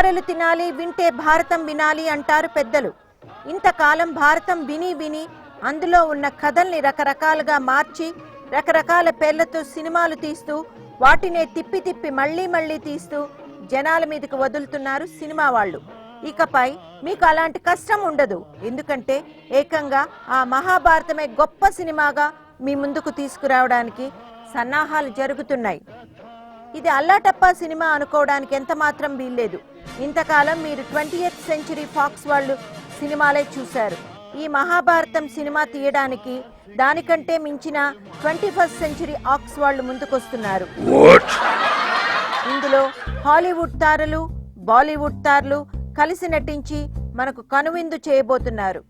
పులిహోరలు తినాలి, వింటే భారతం వినాలి అంటారు పెద్దలు. ఇంతకాలం భారతం విని విని అందులో ఉన్న కథల్ని రకరకాలుగా మార్చి రకరకాల పేర్లతో సినిమాలు తీస్తూ వాటినే తిప్పి తిప్పి మళ్ళీ తీస్తూ జనాల మీదకి వదులుతున్నారు సినిమా వాళ్ళు. ఇకపై మీకు అలాంటి కష్టం ఉండదు. ఎందుకంటే ఏకంగా ఆ మహాభారతమే గొప్ప సినిమాగా మీ ముందుకు తీసుకురావడానికి సన్నాహాలు జరుగుతున్నాయి. ఇది అల్లాటప్పా సినిమా అనుకోవడానికి ఎంత మాత్రం వీల్లేదు. ఇంతకాలం మీరు 20th సెంచరీ ఫాక్స్ వాళ్ళు సినిమాలే చూశారు. ఈ మహాభారతం సినిమా తీయడానికి దానికంటే మించిన 21st సెంచరీ ఆక్స్ వాళ్ళు ముందుకొస్తున్నారు. ఇందులో హాలీవుడ్ తారలు, బాలీవుడ్ తారలు కలిసి నటించి మనకు కనువిందు చేయబోతున్నారు.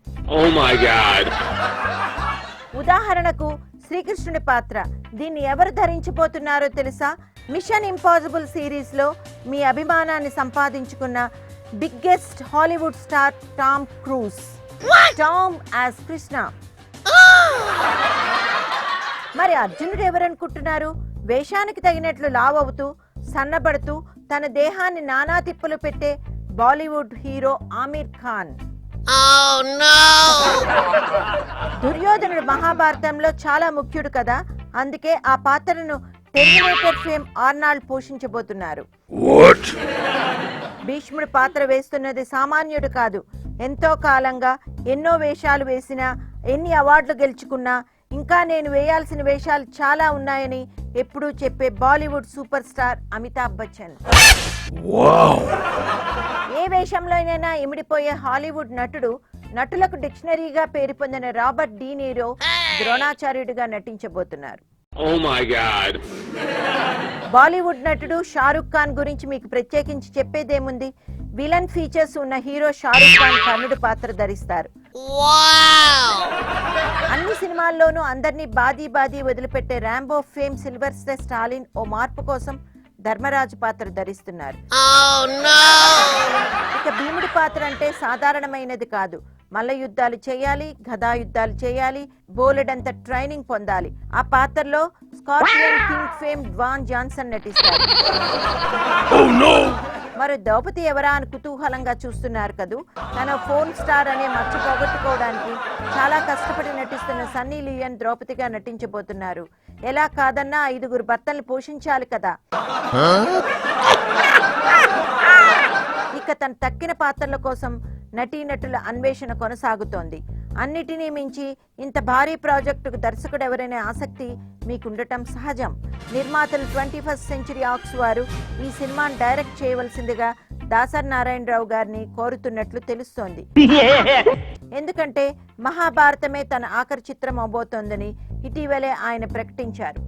ఉదాహరణకు శ్రీకృష్ణుడి పాత్ర. దీన్ని ఎవరు ధరించిపోతున్నారో తెలుసా? మిషన్ ఇంపాసిబుల్ సిరీస్ లో మీ అభిమానాన్ని సంపాదించుకున్న biggest Hollywood star Tom cruise. Tom as Krishna. మరి అర్జునుడు ఎవరనుకుంటున్నారు? వేషానికి తగినట్లు లావ్ అవుతూ సన్నబడుతూ తన దేహాన్ని నానా తిప్పులు పెట్టే బాలీవుడ్ హీరో ఆమిర్ ఖాన్. దుర్యోధనుడు మహాభారతంలో చాలా ముఖ్యుడు కదా, అందుకే ఆ పాత్రను టెర్మినేటర్ ఫేమ్ ఆర్నాల్డ్ పోషించబోతున్నారు. భీష్ముడు పాత్ర వేస్తున్నది సామాన్యుడు కాదు. ఎంతో కాలంగా ఎన్నో వేషాలు వేసినా, ఎన్ని అవార్డులు గెలుచుకున్నా ఇంకా నేను వేయాల్సిన వేషాలు చాలా ఉన్నాయని ఎప్పుడూ చెప్పే బాలీవుడ్ సూపర్ స్టార్ అమితాబ్ బచ్చన్. ఏ వేషంలోనైనా ఇమిడిపోయే హాలీవుడ్ నటుడు, నటులకు డిక్షనరీగా పేరు పొందిన రాబర్ట్ డి నీరో ద్రోణాచార్యుడిగా నటించబోతున్నారు. బాలీవుడ్ నటుడు షారుఖ్ ఖాన్ గురించి మీకు ప్రత్యేకించి చెప్పేదేముంది? విలన్ ఫీచర్స్ ఉన్న హీరో షారుఖ్ ఖాన్ కర్ణుడి పాత్ర ధరిస్తారు. అన్ని సినిమాల్లోనూ అందరినీ బాదీ వదిలిపెట్టే రాంబో ఫేమ్ సిల్వెస్టర్ స్టాలిన్ ఓ మార్పు కోసం ధర్మరాజు పాత్ర ధరిస్తున్నారు. ఇక భీముడి పాత్ర అంటే సాధారణమైనది కాదు. మల్ల యుద్ధాలు చేయాలి, గదా యుద్ధాలు చేయాలి, బోలెడంత ట్రైనింగ్ పొందాలి. ఆ పాత్రలో scorpion king fame Dwayne Johnson నటిస్తారు. మరి ద్రౌపది ఎవరా అని కుతూహలంగా చూస్తున్నారు కదూ. తన ఫోన్ స్టార్ అనే మచ్చ పోగొట్టుకోవడానికి చాలా కష్టపడి నటిస్తున్న సన్నీ లియోన్ ద్రౌపదిగా నటించబోతున్నారు. ఎలా కాదన్నా 5 భర్తల్ని పోషించాలి కదా. ఇక తన తక్కిన పాత్రల కోసం నటీనటుల అన్వేషణ కొనసాగుతోంది. అన్నిటినీ మించి ఇంత భారీ ప్రాజెక్టుకు దర్శకుడు ఎవరైనా ఆసక్తి మీకుండటం సహజం. నిర్మాతలు 21st సెంచరీ ఆక్స్ వారు ఈ సినిమాను డైరెక్ట్ చేయవలసిందిగా దాసరి నారాయణరావు గారిని కోరుతున్నట్లు తెలుస్తోంది. ఎందుకంటే మహాభారతమే తన ఆఖరి చిత్రం అవబోతోందని ఇటీవలే ఆయన ప్రకటించారు.